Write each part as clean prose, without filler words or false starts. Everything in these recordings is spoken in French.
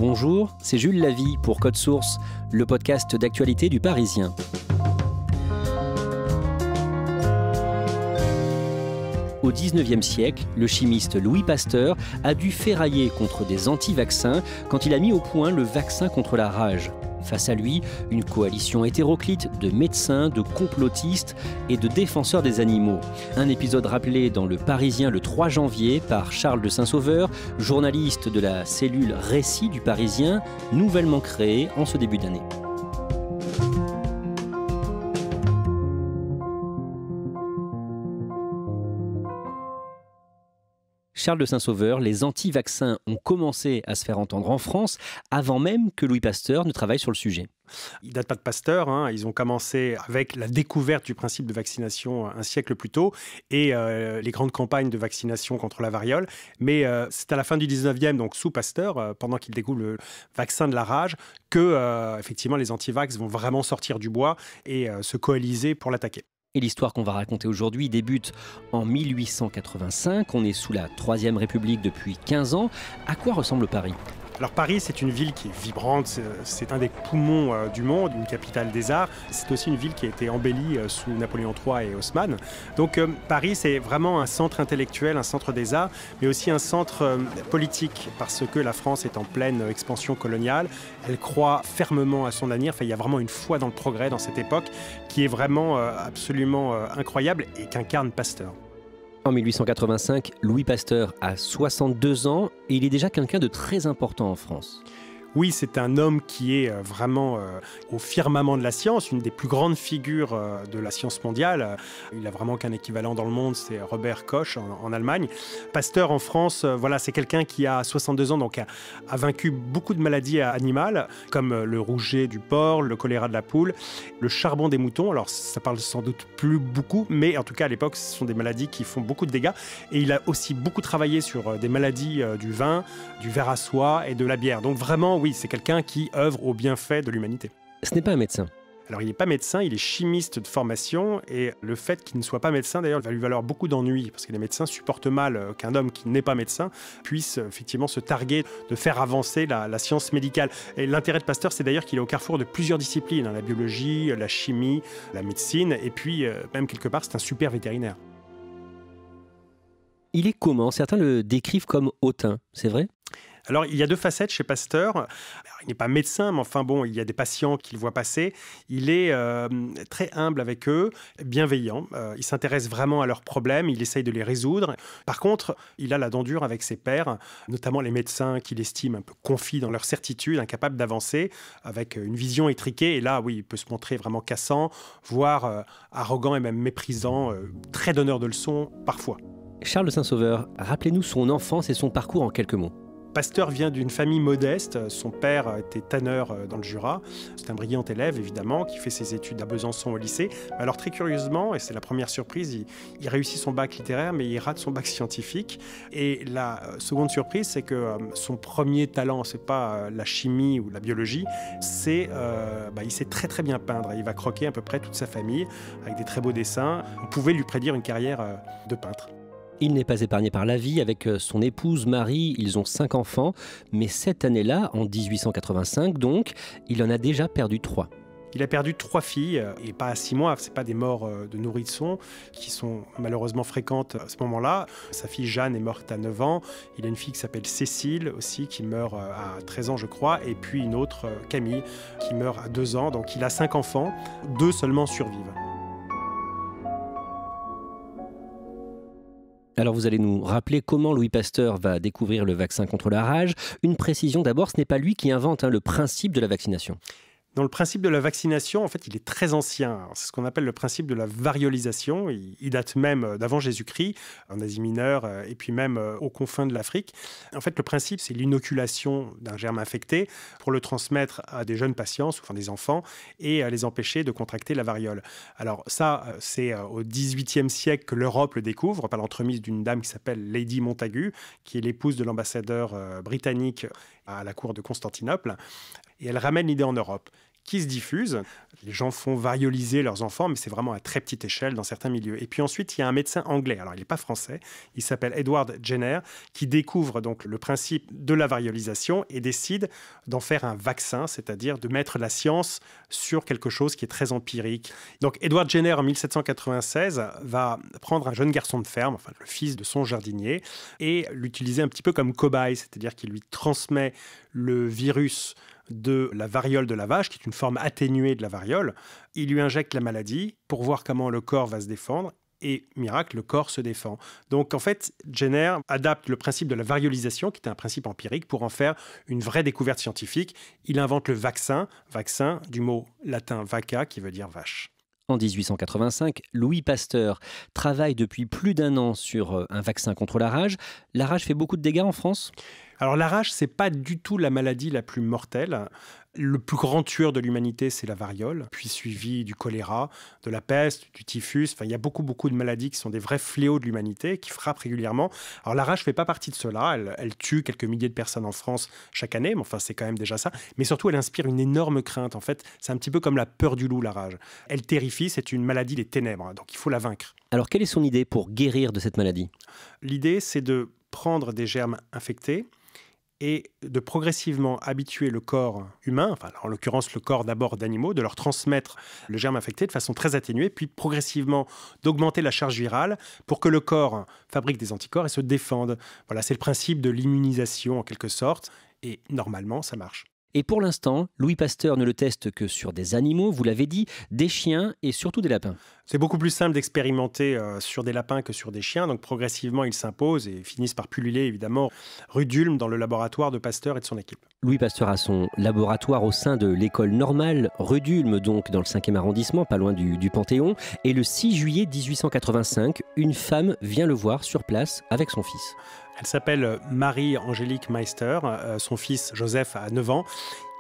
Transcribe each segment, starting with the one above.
Bonjour, c'est Jules Lavie pour Code Source, le podcast d'actualité du Parisien. Au XIXe siècle, le chimiste Louis Pasteur a dû ferrailler contre des anti-vaccins quand il a mis au point le vaccin contre la rage. Face à lui, une coalition hétéroclite de médecins, de complotistes et de défenseurs des animaux. Un épisode rappelé dans Le Parisien le 3 janvier par Charles de Saint-Sauveur, journaliste de la cellule Récit du Parisien, nouvellement créée en ce début d'année. Charles de Saint-Sauveur, les anti-vaccins ont commencé à se faire entendre en France avant même que Louis Pasteur ne travaille sur le sujet. Ils ne datent pas de Pasteur, ils ont commencé avec la découverte du principe de vaccination un siècle plus tôt et les grandes campagnes de vaccination contre la variole. Mais c'est à la fin du 19e, donc sous Pasteur, pendant qu'il découvre le vaccin de la rage, que effectivement les anti-vax vont vraiment sortir du bois et se coaliser pour l'attaquer. Et l'histoire qu'on va raconter aujourd'hui débute en 1885. On est sous la Troisième République depuis 15 ans. À quoi ressemble Paris ? Alors Paris, c'est une ville qui est vibrante, c'est un des poumons du monde, une capitale des arts. C'est aussi une ville qui a été embellie sous Napoléon III et Haussmann. Donc Paris, c'est vraiment un centre intellectuel, un centre des arts, mais aussi un centre politique, parce que la France est en pleine expansion coloniale. Elle croit fermement à son avenir. Enfin, il y a vraiment une foi dans le progrès dans cette époque qui est vraiment absolument incroyable et qu'incarne Pasteur. En 1885, Louis Pasteur a 62 ans et il est déjà quelqu'un de très important en France. Oui, c'est un homme qui est vraiment au firmament de la science, une des plus grandes figures de la science mondiale. Il n'a vraiment qu'un équivalent dans le monde, c'est Robert Koch en Allemagne. Pasteur en France, c'est quelqu'un qui a 62 ans, donc a vaincu beaucoup de maladies animales, comme le rouget du porc, le choléra de la poule, le charbon des moutons. Alors ça parle sans doute plus beaucoup, mais en tout cas à l'époque, ce sont des maladies qui font beaucoup de dégâts. Et il a aussi beaucoup travaillé sur des maladies du vin, du verre à soie et de la bière. Donc vraiment, oui, c'est quelqu'un qui œuvre au bienfait de l'humanité. Ce n'est pas un médecin. Alors, il n'est pas médecin, il est chimiste de formation et le fait qu'il ne soit pas médecin, d'ailleurs, va lui valoir beaucoup d'ennuis parce que les médecins supportent mal qu'un homme qui n'est pas médecin puisse effectivement se targuer de faire avancer la science médicale. Et l'intérêt de Pasteur, c'est d'ailleurs qu'il est au carrefour de plusieurs disciplines, la biologie, la chimie, la médecine et puis même quelque part, c'est un super vétérinaire. Il est comment ? Certains le décrivent comme hautain, c'est vrai ? Alors, il y a deux facettes chez Pasteur. Alors, il n'est pas médecin, mais enfin bon, il y a des patients qu'il voit passer. Il est très humble avec eux, bienveillant. Il s'intéresse vraiment à leurs problèmes, il essaye de les résoudre. Par contre, il a la dent dure avec ses pairs, notamment les médecins qu'il estime un peu confis dans leur certitude, incapables d'avancer, avec une vision étriquée. Et là, oui, il peut se montrer vraiment cassant, voire arrogant et même méprisant, très donneur de leçons parfois. Charles de Saint-Sauveur, rappelez-nous son enfance et son parcours en quelques mots. Pasteur vient d'une famille modeste. Son père était tanneur dans le Jura. C'est un brillant élève, évidemment, qui fait ses études à Besançon au lycée. Alors, très curieusement, et c'est la première surprise, il réussit son bac littéraire, mais il rate son bac scientifique. Et la seconde surprise, c'est que son premier talent, c'est pas la chimie ou la biologie, c'est il sait très très bien peindre. Il va croquer à peu près toute sa famille avec des très beaux dessins. On pouvait lui prédire une carrière de peintre. Il n'est pas épargné par la vie. Avec son épouse Marie, ils ont 5 enfants. Mais cette année-là, en 1885 donc, il en a déjà perdu 3. Il a perdu 3 filles, et pas à 6 mois. Ce n'est pas des morts de nourrissons qui sont malheureusement fréquentes à ce moment-là. Sa fille Jeanne est morte à 9 ans. Il a une fille qui s'appelle Cécile aussi, qui meurt à 13 ans, je crois. Et puis une autre, Camille, qui meurt à 2 ans. Donc il a 5 enfants. 2 seulement survivent. Alors vous allez nous rappeler comment Louis Pasteur va découvrir le vaccin contre la rage. Une précision d'abord, ce n'est pas lui qui invente le principe de la vaccination. Dans le principe de la vaccination, en fait, il est très ancien. C'est ce qu'on appelle le principe de la variolisation. Il date même d'avant Jésus-Christ, en Asie mineure, et puis même aux confins de l'Afrique. En fait, le principe, c'est l'inoculation d'un germe infecté pour le transmettre à des jeunes patients, enfin des enfants, et les empêcher de contracter la variole. Alors ça, c'est au XVIIIe siècle que l'Europe le découvre, par l'entremise d'une dame qui s'appelle Lady Montagu, qui est l'épouse de l'ambassadeur britannique à la cour de Constantinople. Et elle ramène l'idée en Europe. qui se diffuse. Les gens font varioliser leurs enfants, mais c'est vraiment à très petite échelle dans certains milieux. Et puis ensuite, il y a un médecin anglais, alors il n'est pas français, il s'appelle Edward Jenner, qui découvre donc le principe de la variolisation et décide d'en faire un vaccin, c'est-à-dire de mettre la science sur quelque chose qui est très empirique. Donc Edward Jenner, en 1796, va prendre un jeune garçon de ferme, enfin le fils de son jardinier, et l'utiliser un petit peu comme cobaye, c'est-à-dire qu'il lui transmet le virus de la variole de la vache, qui est une forme atténuée de la variole. Il lui injecte la maladie pour voir comment le corps va se défendre. Et miracle, le corps se défend. Donc en fait, Jenner adapte le principe de la variolisation, qui est un principe empirique, pour en faire une vraie découverte scientifique. Il invente le vaccin du mot latin vacca, qui veut dire vache. En 1885, Louis Pasteur travaille depuis plus d'1 an sur un vaccin contre la rage. La rage fait beaucoup de dégâts en France ? Alors la rage, c'est pas du tout la maladie la plus mortelle. Le plus grand tueur de l'humanité, c'est la variole, puis suivi du choléra, de la peste, du typhus. Enfin, il y a beaucoup de maladies qui sont des vrais fléaux de l'humanité, qui frappent régulièrement. Alors la rage ne fait pas partie de cela. Elle tue quelques milliers de personnes en France chaque année, mais enfin, c'est quand même déjà ça. Mais surtout, elle inspire une énorme crainte. En fait, c'est un petit peu comme la peur du loup, la rage. Elle terrifie, c'est une maladie des ténèbres, donc il faut la vaincre. Alors, quelle est son idée pour guérir de cette maladie ? L'idée, c'est de prendre des germes infectés et de progressivement habituer le corps humain, enfin en l'occurrence le corps d'abord d'animaux, de leur transmettre le germe infecté de façon très atténuée, puis progressivement d'augmenter la charge virale pour que le corps fabrique des anticorps et se défende. Voilà, c'est le principe de l'immunisation en quelque sorte, et normalement ça marche. Et pour l'instant, Louis Pasteur ne le teste que sur des animaux, vous l'avez dit, des chiens et surtout des lapins. C'est beaucoup plus simple d'expérimenter sur des lapins que sur des chiens, donc progressivement ils s'imposent et finissent par pulluler évidemment rue d'Ulm dans le laboratoire de Pasteur et de son équipe. Louis Pasteur a son laboratoire au sein de l'école normale rue d'Ulm, donc dans le 5e arrondissement, pas loin du Panthéon. Et le 6 juillet 1885, une femme vient le voir sur place avec son fils. Elle s'appelle Marie-Angélique Meister, son fils Joseph a 9 ans.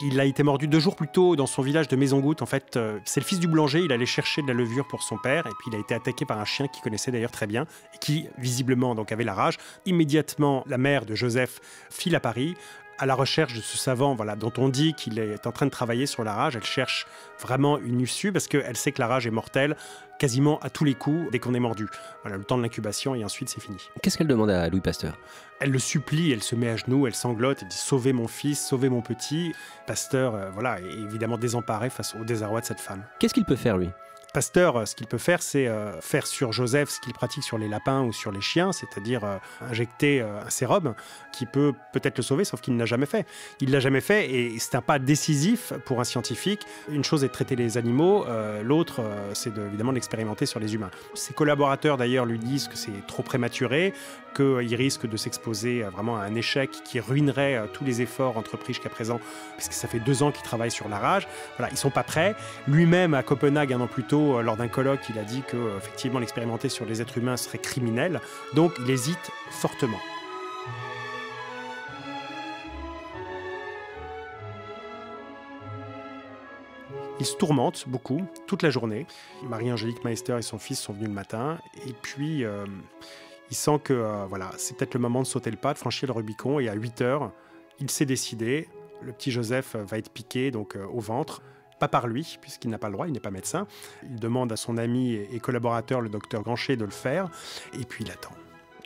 Il a été mordu 2 jours plus tôt dans son village de Maisongoutte. En fait, c'est le fils du boulanger. Il allait chercher de la levure pour son père. Et puis, il a été attaqué par un chien qu'il connaissait d'ailleurs très bien et qui, visiblement, donc, avait la rage. Immédiatement, la mère de Joseph file à Paris à la recherche de ce savant dont on dit qu'il est en train de travailler sur la rage. Elle cherche vraiment une issue parce qu'elle sait que la rage est mortelle quasiment à tous les coups dès qu'on est mordu. Voilà, le temps de l'incubation et ensuite c'est fini. Qu'est-ce qu'elle demande à Louis Pasteur ? Elle le supplie, elle se met à genoux, elle sanglote, elle dit « Sauvez mon fils, sauvez mon petit ». Pasteur est évidemment désemparé face au désarroi de cette femme. Qu'est-ce qu'il peut faire lui ? Pasteur, ce qu'il peut faire, c'est faire sur Joseph ce qu'il pratique sur les lapins ou sur les chiens, c'est-à-dire injecter un sérum qui peut peut-être le sauver, sauf qu'il ne l'a jamais fait. Il ne l'a jamais fait et c'est un pas décisif pour un scientifique. Une chose est de traiter les animaux, l'autre, c'est évidemment d'expérimenter sur les humains. Ses collaborateurs, d'ailleurs, lui disent que c'est trop prématuré, qu'il risque de s'exposer vraiment à un échec qui ruinerait tous les efforts entrepris jusqu'à présent, puisque ça fait 2 ans qu'il travaille sur la rage. Voilà, ils ne sont pas prêts. Lui-même, à Copenhague, 1 an plus tôt, lors d'un colloque, il a dit que effectivement l'expérimenter sur les êtres humains serait criminel. Donc il hésite fortement. Il se tourmente beaucoup, toute la journée. Marie-Angélique Meister et son fils sont venus le matin. Et puis, il sent que c'est peut-être le moment de sauter le pas, de franchir le Rubicon. Et à 8 heures, il s'est décidé. Le petit Joseph va être piqué donc, au ventre. Pas par lui, puisqu'il n'a pas le droit, il n'est pas médecin. Il demande à son ami et collaborateur, le docteur Ganchet, de le faire. Et puis il attend.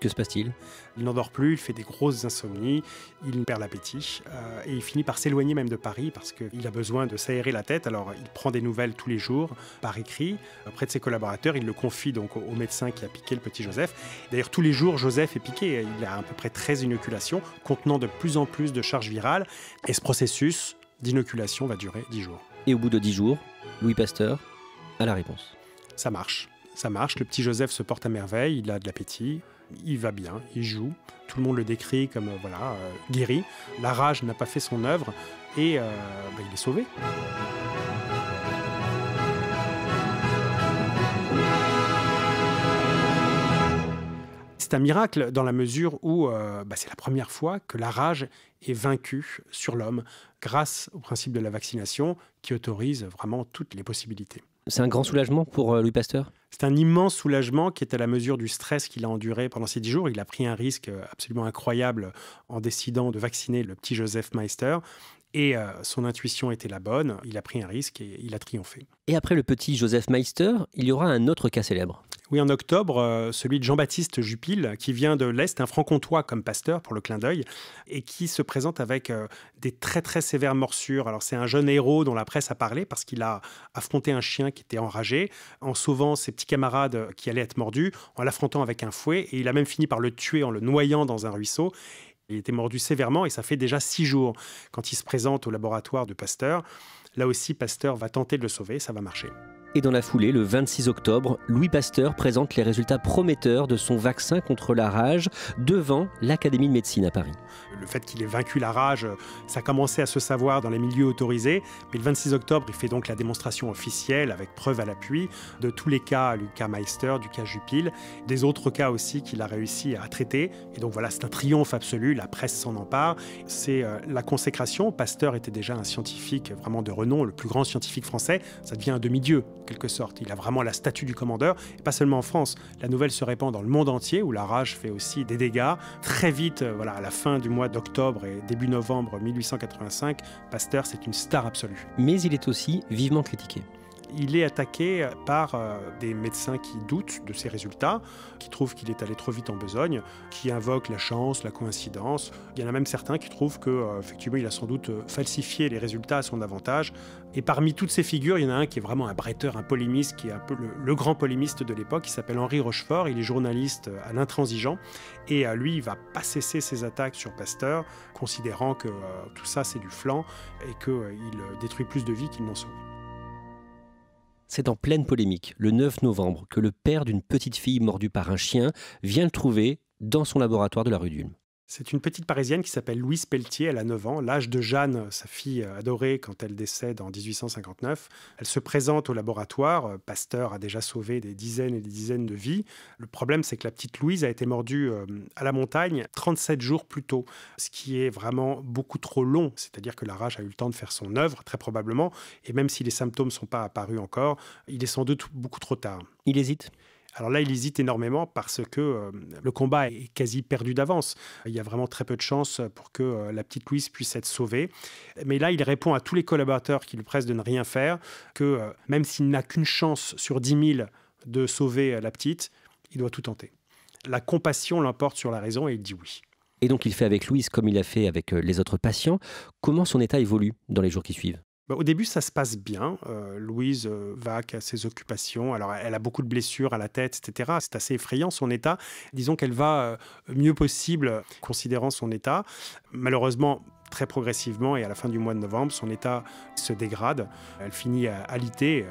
Que se passe-t-il ? Il n'endort plus, il fait des grosses insomnies, il perd l'appétit et il finit par s'éloigner même de Paris parce qu'il a besoin de s'aérer la tête. Alors il prend des nouvelles tous les jours par écrit auprès de ses collaborateurs. Il le confie donc au médecin qui a piqué le petit Joseph. D'ailleurs tous les jours Joseph est piqué. Il a à peu près 13 inoculations contenant de plus en plus de charges virales. Et ce processus d'inoculation va durer 10 jours. Et au bout de 10 jours, Louis Pasteur a la réponse. Ça marche. Le petit Joseph se porte à merveille, il a de l'appétit, il va bien, il joue. Tout le monde le décrit comme guéri. La rage n'a pas fait son œuvre et il est sauvé. C'est un miracle dans la mesure où c'est la première fois que la rage est vaincue sur l'homme grâce au principe de la vaccination qui autorise vraiment toutes les possibilités. C'est un grand soulagement pour Louis Pasteur ? C'est un immense soulagement qui est à la mesure du stress qu'il a enduré pendant ces 10 jours. Il a pris un risque absolument incroyable en décidant de vacciner le petit Joseph Meister. Et son intuition était la bonne, il a pris un risque et il a triomphé. Et après le petit Joseph Meister, il y aura un autre cas célèbre. Oui, en octobre, celui de Jean-Baptiste Jupil, qui vient de l'Est, un franc-comtois comme Pasteur, pour le clin d'œil, et qui se présente avec des très très sévères morsures. Alors c'est un jeune héros dont la presse a parlé parce qu'il a affronté un chien qui était enragé, en sauvant ses petits camarades qui allaient être mordus, en l'affrontant avec un fouet, et il a même fini par le tuer en le noyant dans un ruisseau. Il était mordu sévèrement et ça fait déjà 6 jours quand il se présente au laboratoire de Pasteur. Là aussi, Pasteur va tenter de le sauver, ça va marcher. Et dans la foulée, le 26 octobre, Louis Pasteur présente les résultats prometteurs de son vaccin contre la rage devant l'Académie de médecine à Paris. Le fait qu'il ait vaincu la rage, ça commençait à se savoir dans les milieux autorisés. Mais le 26 octobre, il fait donc la démonstration officielle, avec preuve à l'appui, de tous les cas, du cas Meister, du cas Jupil, des autres cas aussi qu'il a réussi à traiter. Et donc voilà, c'est un triomphe absolu, la presse s'en empare. C'est la consécration. Pasteur était déjà un scientifique vraiment de renom, le plus grand scientifique français. Ça devient un demi-dieu, en quelque sorte. Il a vraiment la statue du commandeur, et pas seulement en France. La nouvelle se répand dans le monde entier, où la rage fait aussi des dégâts. Très vite, voilà, à la fin du mois d'octobre et début novembre 1885, Pasteur, c'est une star absolue. Mais il est aussi vivement critiqué. Il est attaqué par des médecins qui doutent de ses résultats, qui trouvent qu'il est allé trop vite en besogne, qui invoquent la chance, la coïncidence. Il y en a même certains qui trouvent qu'effectivement, il a sans doute falsifié les résultats à son avantage. Et parmi toutes ces figures, il y en a un qui est vraiment un bretteur, un polémiste, qui est un peu le grand polémiste de l'époque. Il s'appelle Henri Rochefort, il est journaliste à l'Intransigeant. Et lui, il ne va pas cesser ses attaques sur Pasteur, considérant que tout ça, c'est du flan et qu'il détruit plus de vies qu'il n'en sauve. C'est en pleine polémique, le 9 novembre, que le père d'une petite fille mordue par un chien vient le trouver dans son laboratoire de la rue d'Ulm. C'est une petite Parisienne qui s'appelle Louise Pelletier, elle a 9 ans, l'âge de Jeanne, sa fille adorée quand elle décède en 1859. Elle se présente au laboratoire, Pasteur a déjà sauvé des dizaines et des dizaines de vies. Le problème, c'est que la petite Louise a été mordue à la montagne 37 jours plus tôt, ce qui est vraiment beaucoup trop long, c'est-à-dire que la rage a eu le temps de faire son œuvre, très probablement, et même si les symptômes ne sont pas apparus encore, il est sans doute beaucoup trop tard. Il hésite ? Alors là, il hésite énormément parce que le combat est quasi perdu d'avance. Il y a vraiment très peu de chances pour que la petite Louise puisse être sauvée. Mais là, il répond à tous les collaborateurs qui lui pressent de ne rien faire, que même s'il n'a qu'une chance sur 10 000 de sauver la petite, il doit tout tenter. La compassion l'emporte sur la raison et il dit oui. Et donc il fait avec Louise comme il a fait avec les autres patients. Comment son état évolue dans les jours qui suivent ? Au début, ça se passe bien. Louise va à ses occupations. Alors, elle a beaucoup de blessures à la tête, etc. C'est assez effrayant, son état. Disons qu'elle va mieux possible, considérant son état. Malheureusement, très progressivement, et à la fin du mois de novembre, son état se dégrade. Elle finit à alité.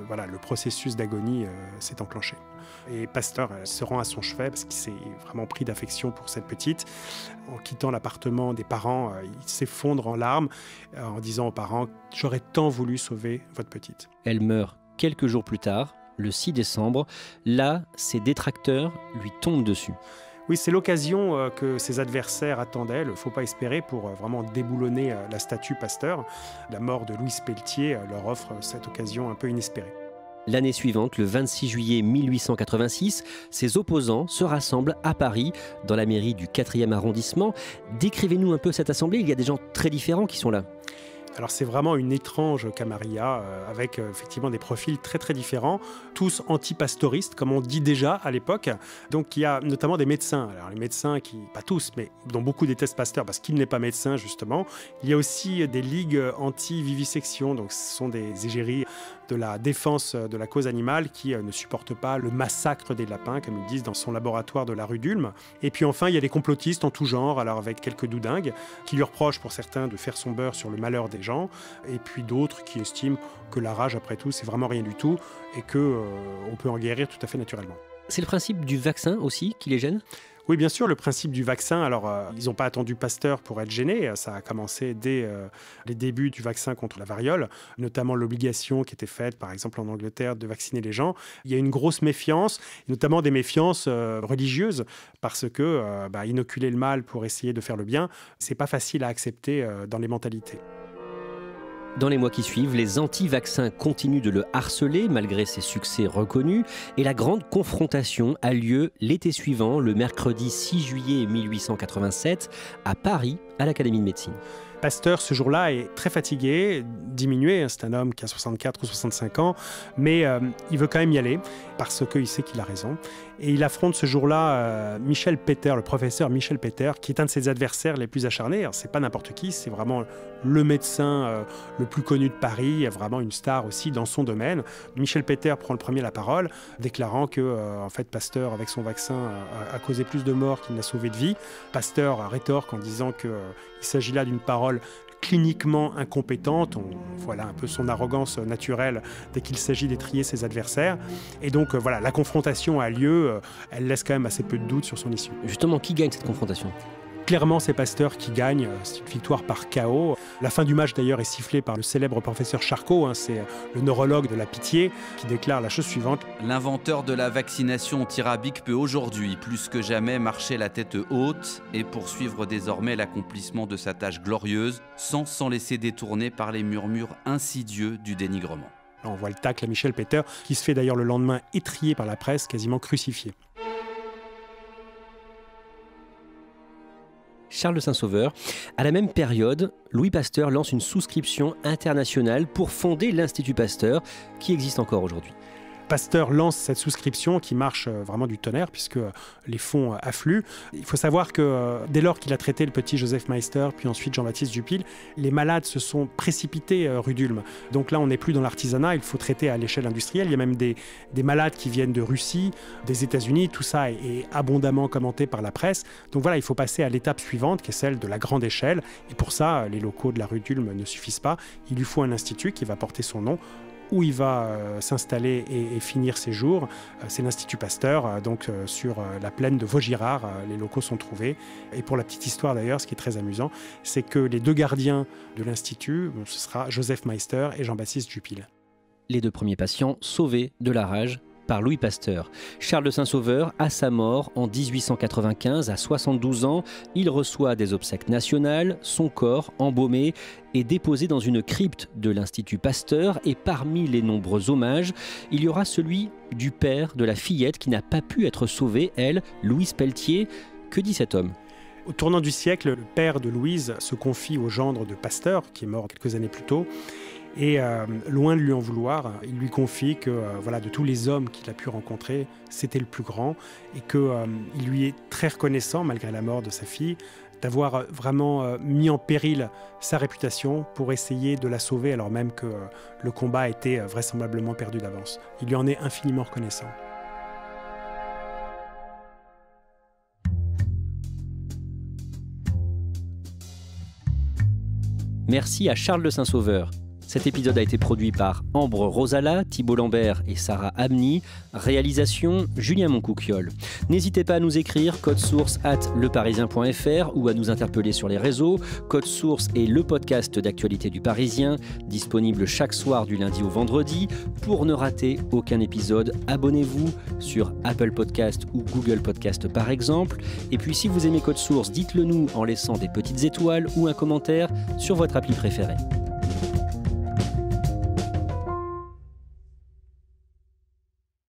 Voilà, le processus d'agonie s'est enclenché. Et Pasteur se rend à son chevet parce qu'il s'est vraiment pris d'affection pour cette petite. En quittant l'appartement des parents, il s'effondre en larmes en disant aux parents « J'aurais tant voulu sauver votre petite ». Elle meurt quelques jours plus tard, le 6 décembre. Là, ses détracteurs lui tombent dessus. Oui, c'est l'occasion que ses adversaires attendaient, il ne faut pas espérer, pour vraiment déboulonner la statue Pasteur. La mort de Louise Pelletier leur offre cette occasion un peu inespérée. L'année suivante, le 26 juillet 1886, ses opposants se rassemblent à Paris, dans la mairie du 4e arrondissement. Décrivez-nous un peu cette assemblée, il y a des gens très différents qui sont là. Alors c'est vraiment une étrange camarilla avec effectivement des profils très très différents, tous anti-pastoristes comme on dit déjà à l'époque. Donc il y a notamment des médecins. Alors les médecins qui, pas tous, mais dont beaucoup détestent Pasteur parce qu'il n'est pas médecin justement. Il y a aussi des ligues anti-vivisection, donc ce sont des égéries de la défense de la cause animale qui ne supportent pas le massacre des lapins, comme ils disent dans son laboratoire de la rue d'Ulm. Et puis enfin il y a des complotistes en tout genre, alors avec quelques doudingues, qui lui reprochent pour certains de faire son beurre sur le malheur des gens, et puis d'autres qui estiment que la rage, après tout, c'est vraiment rien du tout et qu'on peut en guérir tout à fait naturellement. C'est le principe du vaccin aussi qui les gêne ? Oui, bien sûr, le principe du vaccin. Alors, ils n'ont pas attendu Pasteur pour être gênés. Ça a commencé dès les débuts du vaccin contre la variole, notamment l'obligation qui était faite, par exemple en Angleterre, de vacciner les gens. Il y a une grosse méfiance, notamment des méfiances religieuses, parce que inoculer le mal pour essayer de faire le bien, c'est pas facile à accepter dans les mentalités. Dans les mois qui suivent, les anti-vaccins continuent de le harceler malgré ses succès reconnus et la grande confrontation a lieu l'été suivant, le mercredi 6 juillet 1887, à Paris, à l'Académie de médecine. Pasteur, ce jour-là, est très fatigué, diminué. C'est un homme qui a 64 ou 65 ans, mais il veut quand même y aller parce qu'il sait qu'il a raison. Et il affronte ce jour-là Michel Peter, le professeur Michel Peter, qui est un de ses adversaires les plus acharnés. Alors, c'est pas n'importe qui, c'est vraiment le médecin le plus connu de Paris, vraiment une star aussi dans son domaine. Michel Peter prend le premier la parole, déclarant que en fait, Pasteur, avec son vaccin, a causé plus de morts qu'il n'a sauvé de vie. Pasteur rétorque en disant qu'il s'agit là d'une parole cliniquement incompétente. Voilà un peu son arrogance naturelle dès qu'il s'agit d'étrier ses adversaires. Et donc voilà, la confrontation a lieu. Elle laisse quand même assez peu de doute sur son issue. Justement, qui gagne cette confrontation ? Clairement, c'est Pasteur qui gagne. C'est une victoire par KO. La fin du match, d'ailleurs, est sifflée par le célèbre professeur Charcot. C'est le neurologue de la Pitié qui déclare la chose suivante. L'inventeur de la vaccination anti-rabique peut aujourd'hui, plus que jamais, marcher la tête haute et poursuivre désormais l'accomplissement de sa tâche glorieuse sans s'en laisser détourner par les murmures insidieux du dénigrement. Là, on voit le tacle à Michel Peter, qui se fait d'ailleurs le lendemain étrier par la presse, quasiment crucifié. Charles de Saint-Sauveur. À la même période, Louis Pasteur lance une souscription internationale pour fonder l'Institut Pasteur, qui existe encore aujourd'hui. Pasteur lance cette souscription qui marche vraiment du tonnerre puisque les fonds affluent. Il faut savoir que dès lors qu'il a traité le petit Joseph Meister, puis ensuite Jean-Baptiste Duphil, les malades se sont précipités rue d'Ulm. Donc là, on n'est plus dans l'artisanat, il faut traiter à l'échelle industrielle. Il y a même des malades qui viennent de Russie, des États-Unis. Tout ça est abondamment commenté par la presse. Donc voilà, il faut passer à l'étape suivante qui est celle de la grande échelle. Et pour ça, les locaux de la rue d'Ulm ne suffisent pas. Il lui faut un institut qui va porter son nom, où il va s'installer et finir ses jours. C'est l'Institut Pasteur, donc sur la plaine de Vaugirard. Les locaux sont trouvés. Et pour la petite histoire d'ailleurs, ce qui est très amusant, c'est que les deux gardiens de l'Institut, ce sera Joseph Meister et Jean-Baptiste Duphil. Les deux premiers patients sauvés de la rage par Louis Pasteur. Charles de Saint-Sauveur, à sa mort en 1895, à 72 ans, il reçoit des obsèques nationales, son corps, embaumé, est déposé dans une crypte de l'Institut Pasteur et parmi les nombreux hommages, il y aura celui du père de la fillette qui n'a pas pu être sauvée, elle, Louise Pelletier. Que dit cet homme ? Au tournant du siècle, le père de Louise se confie au gendre de Pasteur, qui est mort quelques années plus tôt. Et loin de lui en vouloir, il lui confie que de tous les hommes qu'il a pu rencontrer, c'était le plus grand et qu'il lui est très reconnaissant, malgré la mort de sa fille, d'avoir vraiment mis en péril sa réputation pour essayer de la sauver alors même que le combat était vraisemblablement perdu d'avance. Il lui en est infiniment reconnaissant. Merci à Charles de Saint-Sauveur. Cet épisode a été produit par Ambre Rosala, Thibault Lambert et Sarah Amni. Réalisation, Julien Moncouquiol. N'hésitez pas à nous écrire codesource@leparisien.fr ou à nous interpeller sur les réseaux. Code Source est le podcast d'actualité du Parisien, disponible chaque soir du lundi au vendredi. Pour ne rater aucun épisode, abonnez-vous sur Apple Podcast ou Google Podcast par exemple. Et puis si vous aimez Code Source, dites-le nous en laissant des petites étoiles ou un commentaire sur votre appli préférée.